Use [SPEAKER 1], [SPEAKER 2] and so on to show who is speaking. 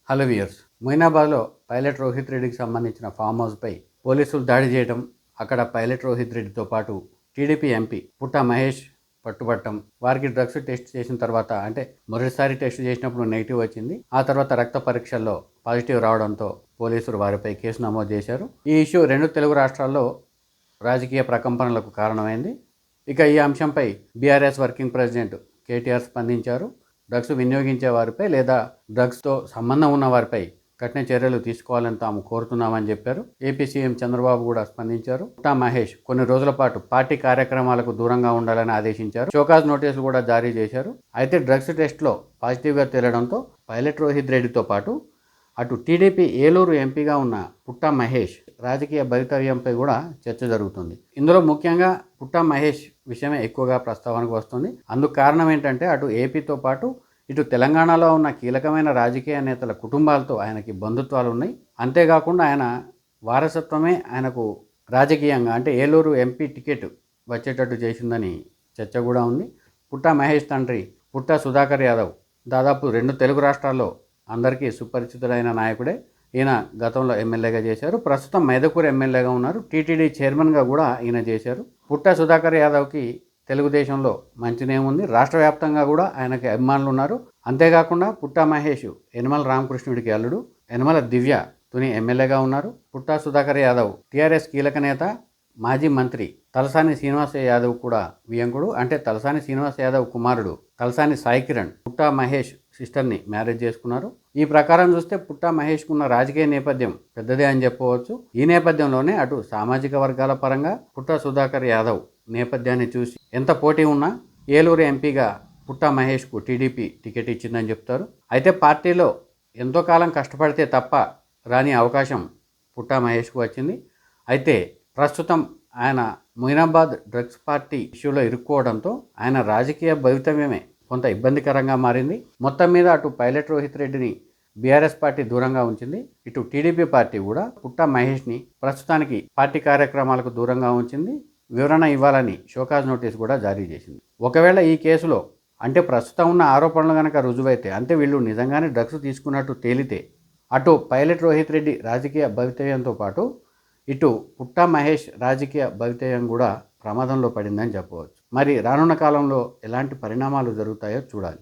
[SPEAKER 1] Hello viewers. మొయినాబాద్లో pilot Rohit రెడ్డికి సంబంధించిన ఫామ్ హౌస్పై పోలీసులు దాడి చేయడం, అక్కడ పైలట్ రోహిత్ రెడ్డితో పాటు టీడీపీ ఎంపీ పుట్టా మహేష్ పట్టుబట్టం, వారికి డ్రగ్స్ టెస్ట్ చేసిన తర్వాత అంటే మొదటిసారి టెస్ట్ చేసినప్పుడు నెగిటివ్ వచ్చింది. ఆ తర్వాత రక్త పరీక్షల్లో పాజిటివ్ రావడంతో పోలీసులు వారిపై కేసు నమోదు చేశారు. ఈ ఇష్యూ రెండు తెలుగు రాష్ట్రాల్లో రాజకీయ ప్రకంపనలకు కారణమైంది. ఇక ఈ అంశంపై బీఆర్ఎస్ వర్కింగ్ ప్రెసిడెంట్ కేటీఆర్ స్పందించారు. డ్రగ్స్ వినియోగించే వారిపై లేదా డ్రగ్స్తో సంబంధం ఉన్న వారిపై కఠిన చర్యలు తీసుకోవాలని తాము కోరుతున్నామని చెప్పారు. ఏపీ సీఎం చంద్రబాబు కూడా స్పందించారు. పుట్టా మహేష్ కొన్ని రోజుల పాటు పార్టీ కార్యక్రమాలకు దూరంగా ఉండాలని ఆదేశించారు. షోకాజ్ నోటీసులు కూడా జారీ చేశారు. అయితే డ్రగ్స్ టెస్ట్లో పాజిటివ్గా తేలడంతో పైలట్ రోహిత్ రెడ్డితో పాటు అటు టీడీపీ ఏలూరు ఎంపీగా ఉన్న పుట్టా మహేష్ రాజకీయ భవితవ్యంపై కూడా చర్చ జరుగుతుంది. ఇందులో ముఖ్యంగా పుట్టా మహేష్ విషయమే ఎక్కువగా ప్రస్తావనకు వస్తుంది. అందుకు కారణం ఏంటంటే అటు ఏపీతో పాటు ఇటు తెలంగాణలో ఉన్న కీలకమైన రాజకీయ నేతల కుటుంబాలతో ఆయనకి బంధుత్వాలు ఉన్నాయి. అంతేకాకుండా ఆయన వారసత్వమే ఆయనకు రాజకీయంగా అంటే ఏలూరు ఎంపీ టికెట్ వచ్చేటట్టు చేసిందని చర్చ కూడా ఉంది. పుట్టా మహేష్ తండ్రి పుట్టా సుధాకర్ యాదవ్ దాదాపు రెండు తెలుగు రాష్ట్రాల్లో అందరికీ సుపరిచితుడైన నాయకుడే. ఈయన గతంలో ఎమ్మెల్యేగా చేశారు. ప్రస్తుతం మైదకూరు ఎమ్మెల్యేగా ఉన్నారు. టీటీడీ చైర్మన్గా కూడా ఈయన చేశారు. పుట్టా సుధాకర్ యాదవ్కి తెలుగుదేశంలో మంచి నేమ్ ఉంది. రాష్ట్ర వ్యాప్తంగా కూడా ఆయనకి అభిమానులు ఉన్నారు. అంతేకాకుండా పుట్టా మహేష్ యనమల రామకృష్ణుడికి అల్లుడు. యనమల దివ్య తుని ఎమ్మెల్యేగా ఉన్నారు. పుట్టా సుధాకర్ యాదవ్ టీఆర్ఎస్ కీలక నేత, మాజీ మంత్రి తలసాని శ్రీనివాస్ యాదవ్ కూడా వియంకుడు. అంటే తలసాని శ్రీనివాస్ యాదవ్ కుమారుడు తలసాని సాయి కిరణ్ పుట్టా మహేష్ సిస్టర్ని మ్యారేజ్ చేసుకున్నారు. ఈ ప్రకారం చూస్తే పుట్టా మహేష్కు ఉన్న రాజకీయ నేపథ్యం పెద్దదే అని చెప్పవచ్చు. ఈ నేపథ్యంలోనే అటు సామాజిక వర్గాల పరంగా పుట్టా సుధాకర్ యాదవ్ నేపథ్యాన్ని చూసి ఎంత పోటీ ఉన్నా ఏలూరు ఎంపీగా పుట్టా మహేష్కు టీడీపీ టికెట్ ఇచ్చిందని చెప్తారు. అయితే పార్టీలో ఎంతో కాలం కష్టపడితే తప్ప రాని అవకాశం పుట్టా మహేష్కు వచ్చింది. అయితే ప్రస్తుతం ఆయన మొయినాబాద్ డ్రగ్స్ పార్టీ ఇష్యూలో ఇరుక్కోవడంతో ఆయన రాజకీయ భవితవ్యమే కొంత ఇబ్బందికరంగా మారింది. మొత్తం మీద అటు పైలట్ రోహిత్ రెడ్డిని బీఆర్ఎస్ పార్టీ దూరంగా ఉంచింది. ఇటు టీడీపీ పార్టీ కూడా పుట్టా మహేష్ని ప్రస్తుతానికి పార్టీ కార్యక్రమాలకు దూరంగా ఉంచింది. వివరణ ఇవ్వాలని షోకాజ్ నోటీస్ కూడా జారీ చేసింది. ఒకవేళ ఈ కేసులో అంటే ప్రస్తుతం ఉన్న ఆరోపణలు కనుక రుజువైతే, అంటే వీళ్ళు నిజంగానే డ్రగ్స్ తీసుకున్నట్టు తేలితే అటు పైలట్ రోహిత్ రెడ్డి రాజకీయ భవితవ్యంతో పాటు ఇటు పుట్టా మహేష్ రాజకీయ భవితవ్యం కూడా ప్రమాదంలో పడిందని చెప్పవచ్చు. మరి రానున్న కాలంలో ఎలాంటి పరిణామాలు జరుగుతాయో చూడాలి.